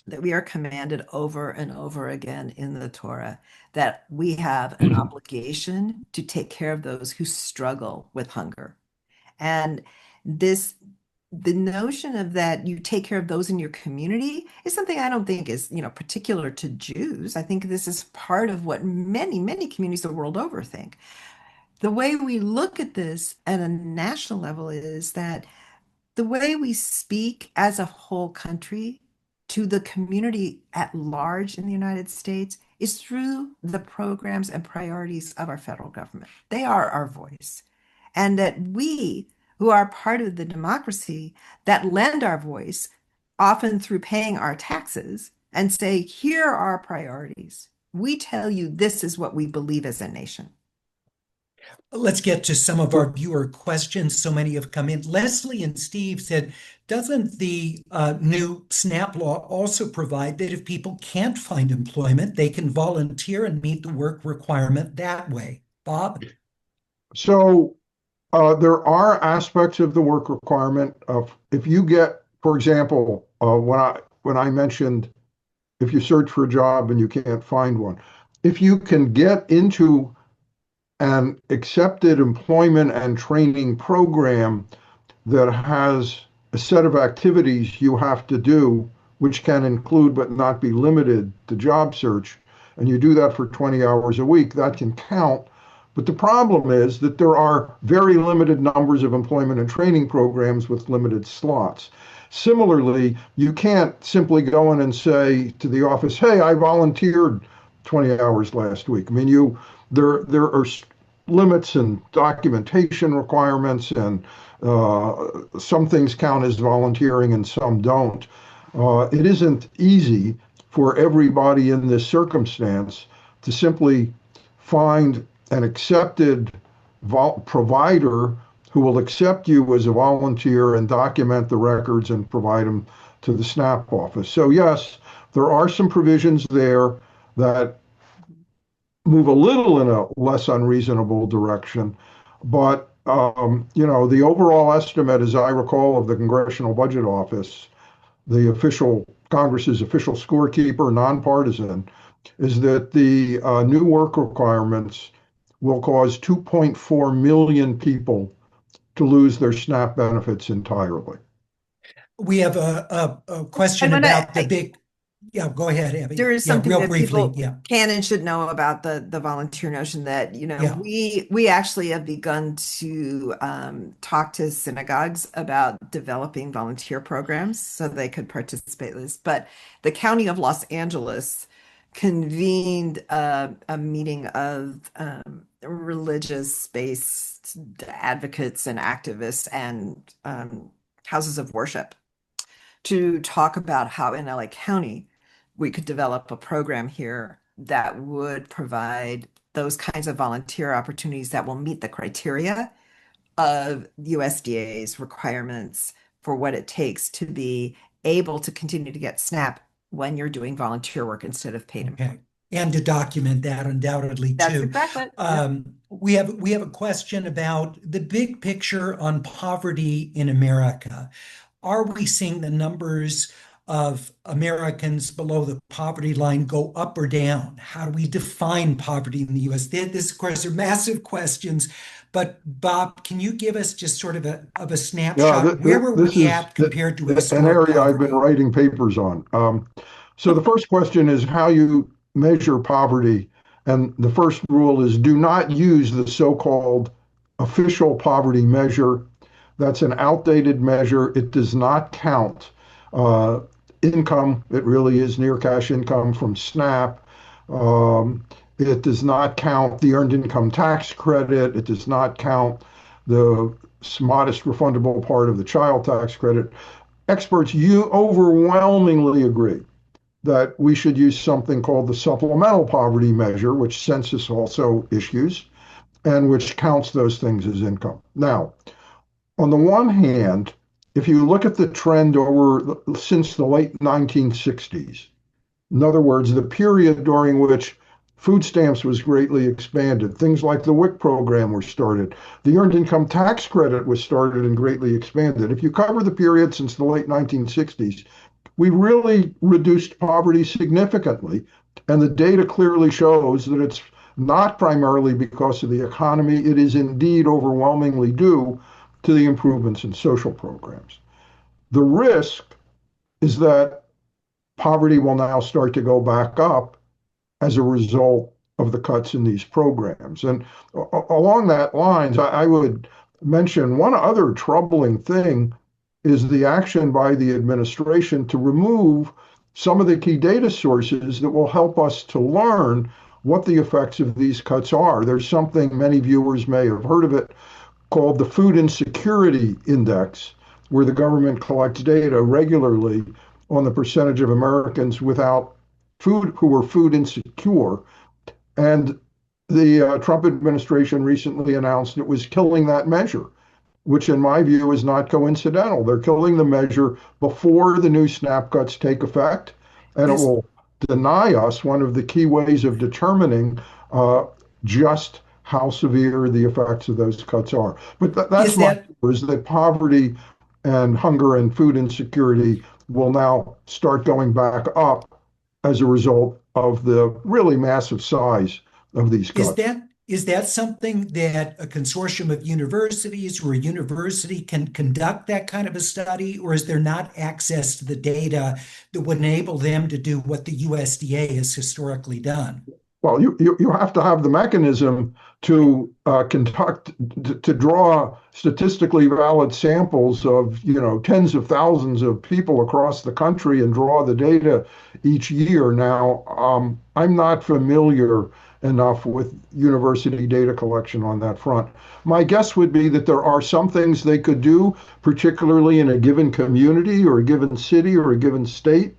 that we are commanded over and over again in the Torah that we have an obligation to take care of those who struggle with hunger. And this the notion of that you take care of those in your community is something I don't think is, particular to Jews. I think this is part of what many, many communities the world over think. The way we look at this at a national level is that the way we speak as a whole country to the community at large in the United States is through the programs and priorities of our federal government. They are our voice. And that we, who are part of the democracy, that lend our voice, often through paying our taxes, and say, here are our priorities. We tell you this is what we believe as a nation. Let's get to some of our viewer questions. So many have come in. Leslie and Steve said, doesn't the new SNAP law also provide that if people can't find employment, they can volunteer and meet the work requirement that way? Bob? So there are aspects of the work requirement of if you get, for example, when I mentioned if you search for a job and you can't find one, if you can get into an accepted employment and training program that has a set of activities you have to do, which can include but not be limited to job search, and you do that for 20 hours a week, that can count. But the problem is that there are very limited numbers of employment and training programs with limited slots. Similarly, you can't simply go in and say to the office, "Hey, I volunteered 20 hours last week." I mean, there are limits and documentation requirements, and some things count as volunteering and some don't. It isn't easy for everybody in this circumstance to simply find an accepted provider who will accept you as a volunteer and document the records and provide them to the SNAP office. So yes, there are some provisions there that move a little in a less unreasonable direction, but the overall estimate, as I recall, of the Congressional Budget Office, the official Congress's official scorekeeper, nonpartisan, is that the new work requirements will cause 2.4 million people to lose their SNAP benefits entirely. We have a question about the big. Yeah, go ahead, Abby. There is something real that briefly. people can and should know about the volunteer notion that, we actually have begun to talk to synagogues about developing volunteer programs so they could participate in this. But the County of Los Angeles convened a meeting of religious-based advocates and activists and houses of worship to talk about how in LA County we could develop a program here that would provide those kinds of volunteer opportunities that will meet the criteria of USDA's requirements for what it takes to be able to continue to get SNAP when you're doing volunteer work instead of paid employment. And to document that undoubtedly too. That's exactly. We have a question about the big picture on poverty in America. Are we seeing the numbers of Americans below the poverty line go up or down? How do we define poverty in the U.S.? This, of course, are massive questions, but Bob, can you give us just sort of a snapshot? Where were we at compared to an area I've been writing papers on? So the first question is how you measure poverty, and the first rule is do not use the so-called official poverty measure. That's an outdated measure. It does not count income. It really is near cash income from SNAP. It does not count the earned income tax credit. It does not count the modest refundable part of the child tax credit. Experts, you overwhelmingly agree that we should use something called the supplemental poverty measure, which census also issues, and which counts those things as income. Now, on the one hand, if you look at the trend since the late 1960s, in other words, the period during which food stamps was greatly expanded, things like the WIC program were started, the earned income tax credit was started and greatly expanded. If you cover the period since the late 1960s, we really reduced poverty significantly, and the data clearly shows that it's not primarily because of the economy. It is indeed overwhelmingly due to the improvements in social programs. The risk is that poverty will now start to go back up as a result of the cuts in these programs. And along that lines, I would mention one other troubling thing is the action by the administration to remove some of the key data sources that will help us to learn what the effects of these cuts are. There's something many viewers may have heard of it called the Food Insecurity Index, where the government collects data regularly on the percentage of Americans without food who were food insecure. And the Trump administration recently announced it was killing that measure, which in my view is not coincidental. They're killing the measure before the new SNAP cuts take effect, and it will deny us one of the key ways of determining just how severe the effects of those cuts are. But that's my view, is that poverty and hunger and food insecurity will now start going back up as a result of the really massive size of these cuts. Is that something that a consortium of universities or a university can conduct that kind of a study, or is there not access to the data that would enable them to do what the USDA has historically done? Well, you have to have the mechanism to conduct to draw statistically valid samples of tens of thousands of people across the country and draw the data each year. Now, I'm not familiar enough with university data collection on that front. My guess would be that there are some things they could do, particularly in a given community or a given city or a given state.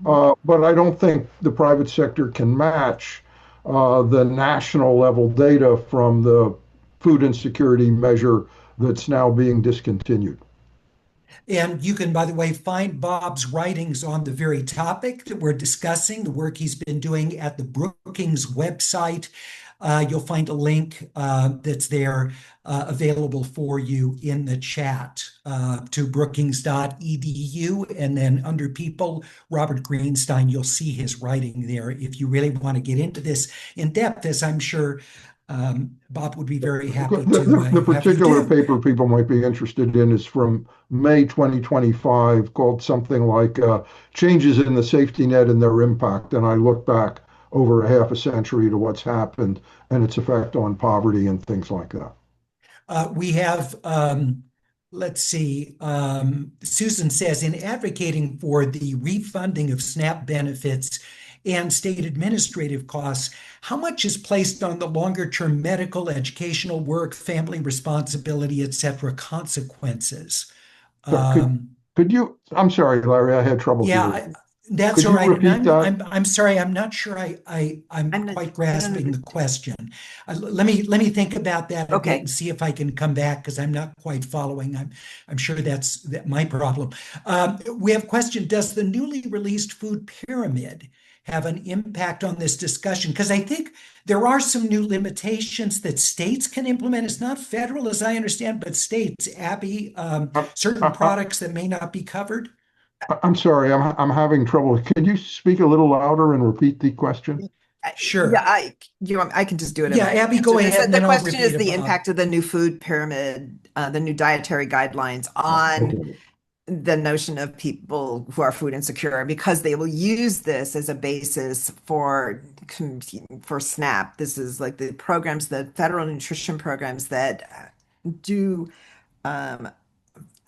But I don't think the private sector can match the national level data from the food insecurity measure that's now being discontinued. And you can, by the way, find Bob's writings on the very topic that we're discussing, the work he's been doing at the Brookings website. You'll find a link that's there available for you in the chat to brookings.edu. And then under people, Robert Greenstein, you'll see his writing there. If you really want to get into this in depth, as I'm sure Bob would be very happy to The have you particular do. paper people might be interested in is from May 2025, called something like Changes in the Safety Net and Their Impact. And I look back over a half a century to what's happened and its effect on poverty and things like that. We have, let's see, Susan says, in advocating for the refunding of SNAP benefits and state administrative costs, how much is placed on the longer term medical, educational work, family responsibility, et cetera, consequences? So could you, I'm sorry, Larry, I had trouble Yeah, hearing. that's Could all you right. And repeat that? I'm sorry. I'm not sure I'm I'm not, quite I don't grasping the understand. question. Let me think about that a bit Okay. and see if I can come back because I'm not quite following. I'm sure that's my problem. We have a question. Does the newly released food pyramid have an impact on this discussion? Because I think there are some new limitations that states can implement. It's not federal, as I understand, but states, Abby, I, certain I, products that may not be covered. I'm sorry, I'm having trouble. Could you speak a little louder and repeat the question? Yeah, Sure. I can just do it in Yeah, my Abby, answer. go ahead, and The then I'll question repeat is it, the Bob. impact of the new food pyramid, the new dietary guidelines on Okay. the notion of people who are food insecure, because they will use this as a basis for SNAP. This is like the programs, the federal nutrition programs that do um,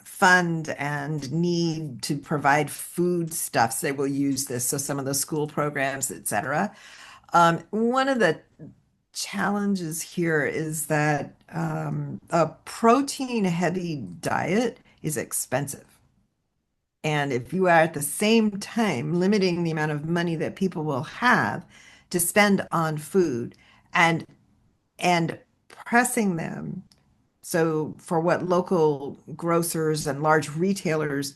fund and need to provide foodstuffs. They will use this. So some of the school programs, et cetera. One of the challenges here is that a protein heavy diet is expensive. And if you are at the same time limiting the amount of money that people will have to spend on food and and pressing them, so for what local grocers and large retailers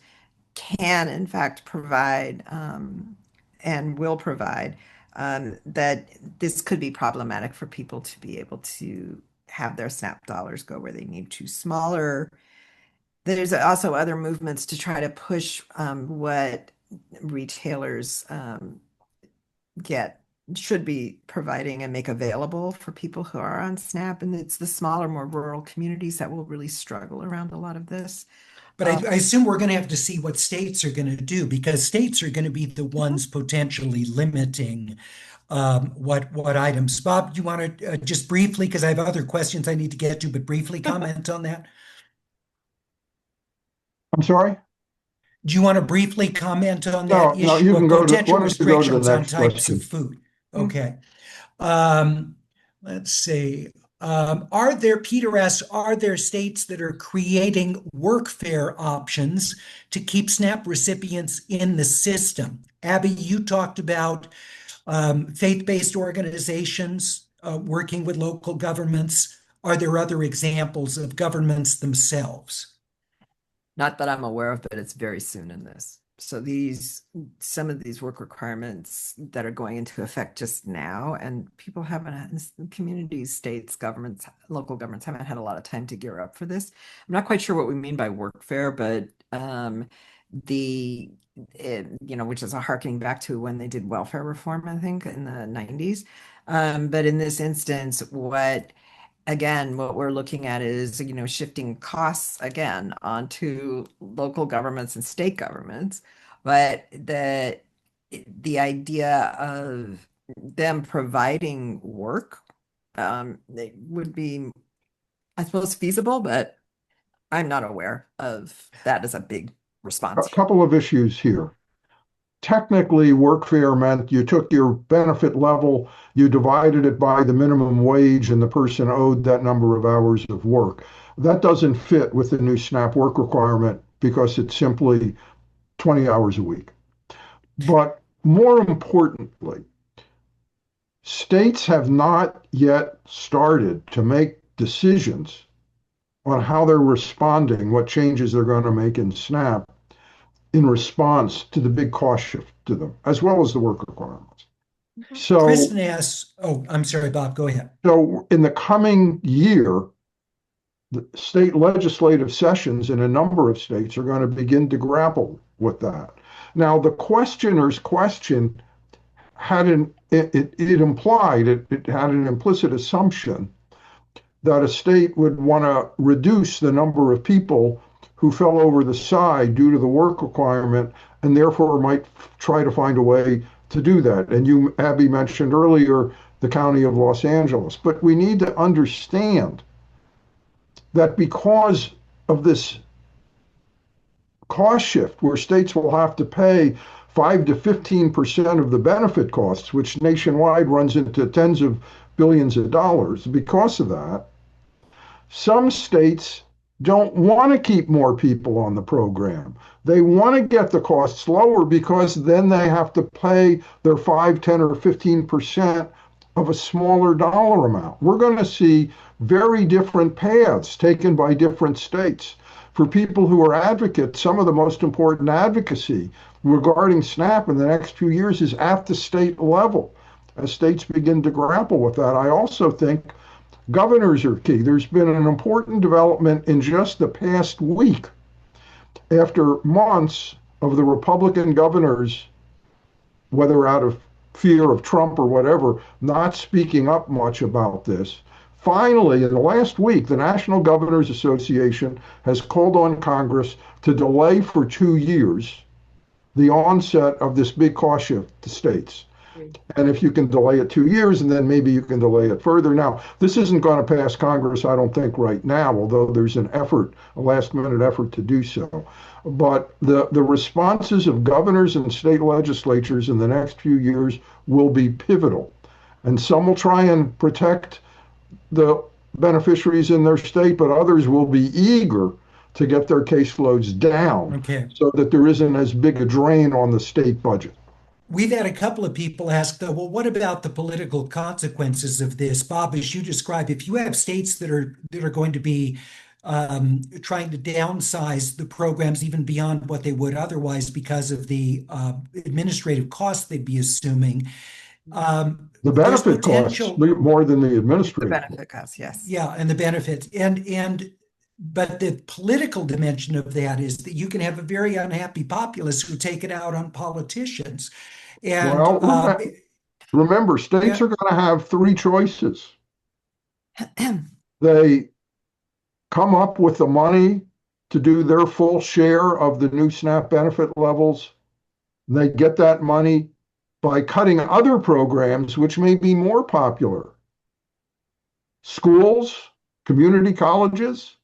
can in fact provide and will provide, that this could be problematic for people to be able to have their SNAP dollars go where they need to. Smaller, there's also other movements to try to push what retailers get should be providing and make available for people who are on SNAP. And it's the smaller, more rural communities that will really struggle around a lot of this. But I assume we're going to have to see what states are going to do because states are going to be the ones potentially limiting what items. Bob, do you want to just briefly, because I have other questions I need to get to, but briefly comment on that? I'm sorry? Do you want to briefly comment on that No, no, you issue can of go to, potential why don't you go to the restrictions on next types of question? food? Okay. Um, let's see. Are there, Peter asks, are there states that are creating workfare options to keep SNAP recipients in the system? Abby, you talked about faith-based organizations working with local governments. Are there other examples of governments themselves? Not that I'm aware of, but it's very soon in this. So some of these work requirements that are going into effect just now, and people haven't, communities, states, governments, local governments haven't had a lot of time to gear up for this. I'm not quite sure what we mean by workfare, but the which is a harkening back to when they did welfare reform, I think, in the 90s. But in this instance, what we're looking at is, shifting costs again onto local governments and state governments. But the idea of them providing work, it would be, I suppose, feasible, but I'm not aware of that as a big A response. couple of issues here. Technically, workfare meant you took your benefit level, you divided it by the minimum wage, and the person owed that number of hours of work. That doesn't fit with the new SNAP work requirement because it's simply 20 hours a week. But more importantly, states have not yet started to make decisions on how they're responding, what changes they're going to make in SNAP in response to the big cost shift to them, as well as the work requirements. So, Kristen asks, oh, I'm sorry, Bob, go ahead. so in the coming year, the state legislative sessions in a number of states are going to begin to grapple with that. Now, the questioner's question had it implied, it had an implicit assumption that a state would want to reduce the number of people who fell over the side due to the work requirement and therefore might try to find a way to do that. And you, Abby, mentioned earlier the county of Los Angeles. But we need to understand that because of this cost shift where states will have to pay 5 to 15% of the benefit costs, which nationwide runs into tens of billions of dollars, because of that, some states don't want to keep more people on the program. They want to get the costs lower because then they have to pay their 5, 10, or 15% of a smaller dollar amount. We're going to see very different paths taken by different states. For people who are advocates, some of the most important advocacy regarding SNAP in the next few years is at the state level as states begin to grapple with that. I also think governors are key. There's been an important development in just the past week after months of the Republican governors, whether out of fear of Trump or whatever, not speaking up much about this. Finally, in the last week, the National Governors Association has called on Congress to delay for 2 years the onset of this big cost shift to states. And if you can delay it 2 years, and then maybe you can delay it further. Now, this isn't going to pass Congress, I don't think, right now, although there's an effort, a last-minute effort to do so. But the responses of governors and state legislatures in the next few years will be pivotal. And some will try and protect the beneficiaries in their state, but others will be eager to get their caseloads down so that there isn't as big a drain on the state budget. We've had a couple of people ask, though, well, what about the political consequences of this? Bob, as you described, if you have states that are going to be trying to downsize the programs even beyond what they would otherwise because of the administrative costs they'd be assuming. The benefit costs more than the administrative. The benefit costs, yes. Yeah, and the benefits. But the political dimension of that is that you can have a very unhappy populace who take it out on politicians. And well, remember, states are going to have 3 choices. They come up with the money to do their full share of the new SNAP benefit levels. They get that money by cutting other programs which may be more popular. Schools, community colleges,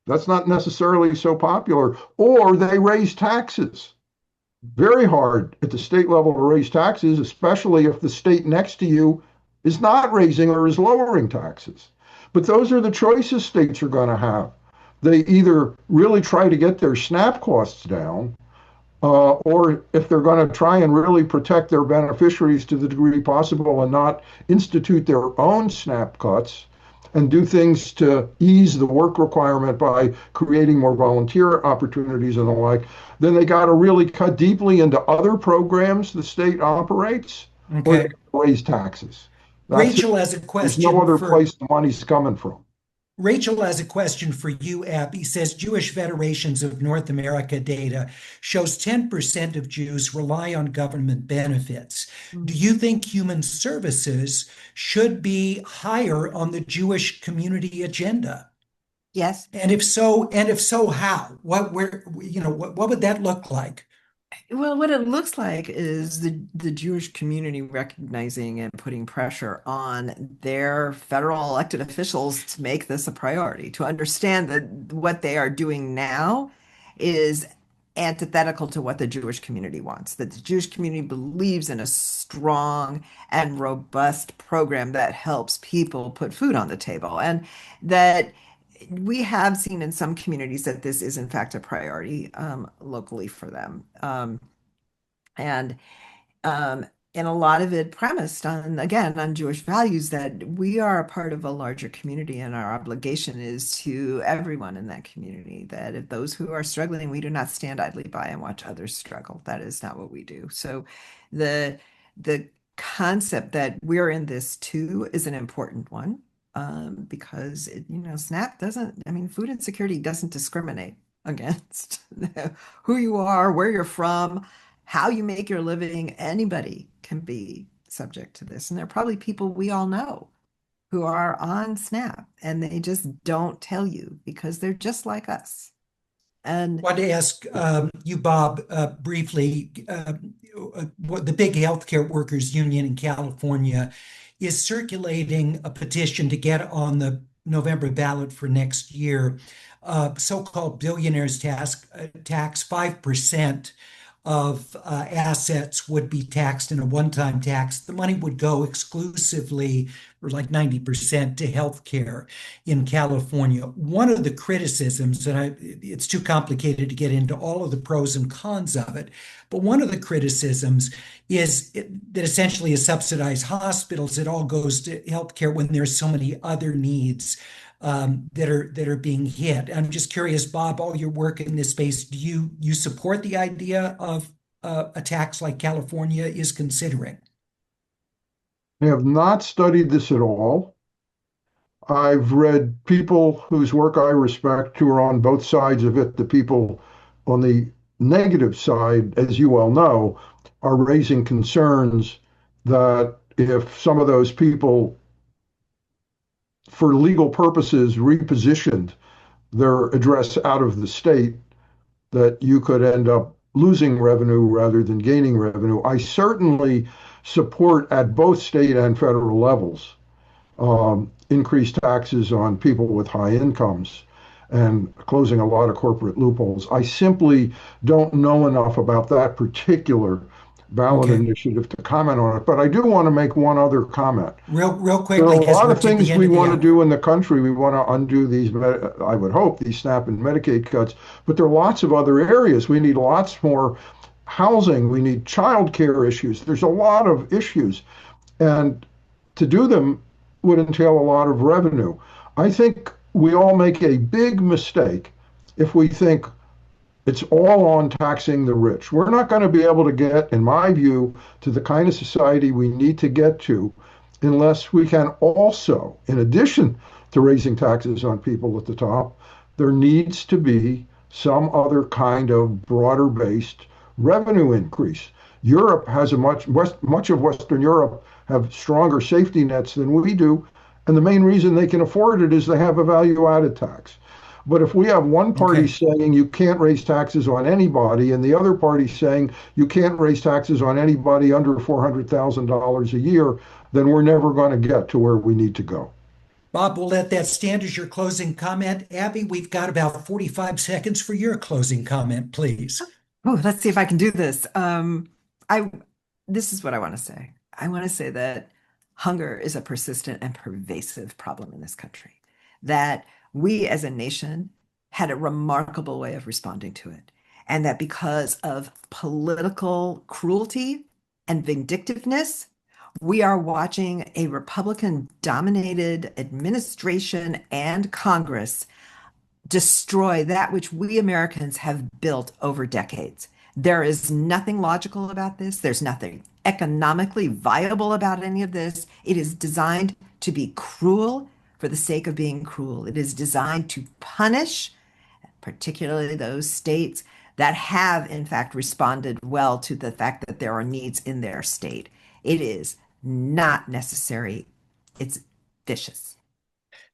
that's not necessarily so popular. Or they raise taxes. Very hard at the state level to raise taxes, especially if the state next to you is not raising or is lowering taxes. But those are the choices states are going to have. They either really try to get their SNAP costs down, or if they're going to try and really protect their beneficiaries to the degree possible and not institute their own SNAP cuts and do things to ease the work requirement by creating more volunteer opportunities and the like, then they got to really cut deeply into other programs the state operates, or raise taxes. Rachel has a question. There's no other place the money's coming from. Rachel has a question for you, Abby. Says Jewish Federations of North America data shows 10% of Jews rely on government benefits. Do Mm. you think human services should be higher on the Jewish community agenda? Yes. And if so, how? What would that look like? Well, what it looks like is the Jewish community recognizing and putting pressure on their federal elected officials to make this a priority, to understand that what they are doing now is antithetical to what the Jewish community wants, that the Jewish community believes in a strong and robust program that helps people put food on the table, and that we have seen in some communities that this is in fact a priority locally for them. And um, and a lot of it premised on, again, on Jewish values, that we are a part of a larger community and our obligation is to everyone in that community, that if those who are struggling, we do not stand idly by and watch others struggle. That is not what we do. So the concept that we're in this too is an important one, because SNAP doesn't, I mean, food insecurity doesn't discriminate against who you are, where you're from, how you make your living. Anybody can be subject to this. And there are probably people we all know who are on SNAP and they just don't tell you because they're just like us. I want to ask you, Bob, briefly. What the big healthcare workers union in California is circulating a petition to get on the November ballot for next year. So-called billionaires tax 5% of assets would be taxed in a one-time tax. The money would go exclusively, or like 90%, to healthcare in California. One of the criticisms, and it's too complicated to get into all of the pros and cons of it, but one of the criticisms is that essentially a subsidized hospitals, it all goes to healthcare when there's so many other needs that are being hit. I'm just curious, Bob, all your work in this space, do you support the idea of a tax like California is considering? I have not studied this at all. I've read people whose work I respect who are on both sides of it. The people on the negative side, as you well know, are raising concerns that if some of those people, for legal purposes, repositioned their address out of the state, that you could end up losing revenue rather than gaining revenue. I certainly support at both state and federal levels increased taxes on people with high incomes and closing a lot of corporate loopholes. I simply don't know enough about that particular ballot Okay. initiative to comment on it. But I do want to make one other comment. Real There are quickly, a because lot we're of to the things end we of the want to hour. do in the country. We want to undo these, I would hope, these SNAP and Medicaid cuts, but there are lots of other areas. We need lots more housing. We need child care issues. There's a lot of issues. And to do them would entail a lot of revenue. I think we all make a big mistake if we think it's all on taxing the rich. We're not going to be able to get, in my view, to the kind of society we need to get to unless we can also, in addition to raising taxes on people at the top, there needs to be some other kind of broader based revenue increase. Europe has much of Western Europe have stronger safety nets than we do. And the main reason they can afford it is they have a value added tax. But if we have one party Okay. saying you can't raise taxes on anybody and the other party saying you can't raise taxes on anybody under $400,000 a year, then we're never going to get to where we need to go. Bob, we'll let that stand as your closing comment. Abby, we've got about 45 seconds for your closing comment, please. Oh, let's see if I can do this. I This is what I want to say. I want to say that hunger is a persistent and pervasive problem in this country. That we as a nation had a remarkable way of responding to it. And that because of political cruelty and vindictiveness, we are watching a Republican dominated administration and Congress destroy that which we Americans have built over decades. There is nothing logical about this. There's nothing economically viable about any of this. It is designed to be cruel, for the sake of being cruel. It is designed to punish, particularly those states that have, in fact, responded well to the fact that there are needs in their state. It is not necessary. It's vicious.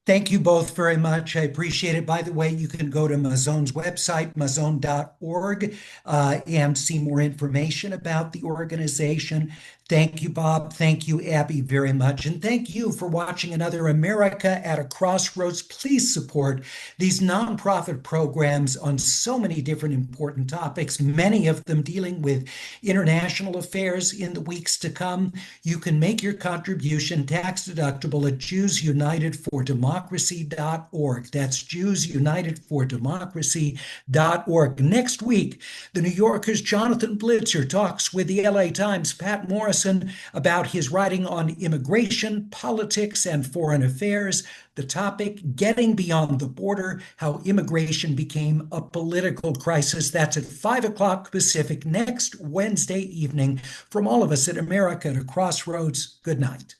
Thank you both very much. I appreciate it. By the way, you can go to MAZON's website, mazon.org, and see more information about the organization. Thank you, Bob. Thank you, Abby, very much. And thank you for watching another America at a Crossroads. Please support these nonprofit programs on so many different important topics, many of them dealing with international affairs in the weeks to come. You can make your contribution tax deductible at JewsUnitedForDemocracy.org. That's JewsUnitedForDemocracy.org. Next week, the New Yorker's Jonathan Blitzer talks with the LA Times' Pat Morrison about his writing on immigration, politics, and foreign affairs. The topic, Getting Beyond the Border, How Immigration Became a Political Crisis. That's at 5 o'clock Pacific next Wednesday evening. From all of us at America at a Crossroads, good night.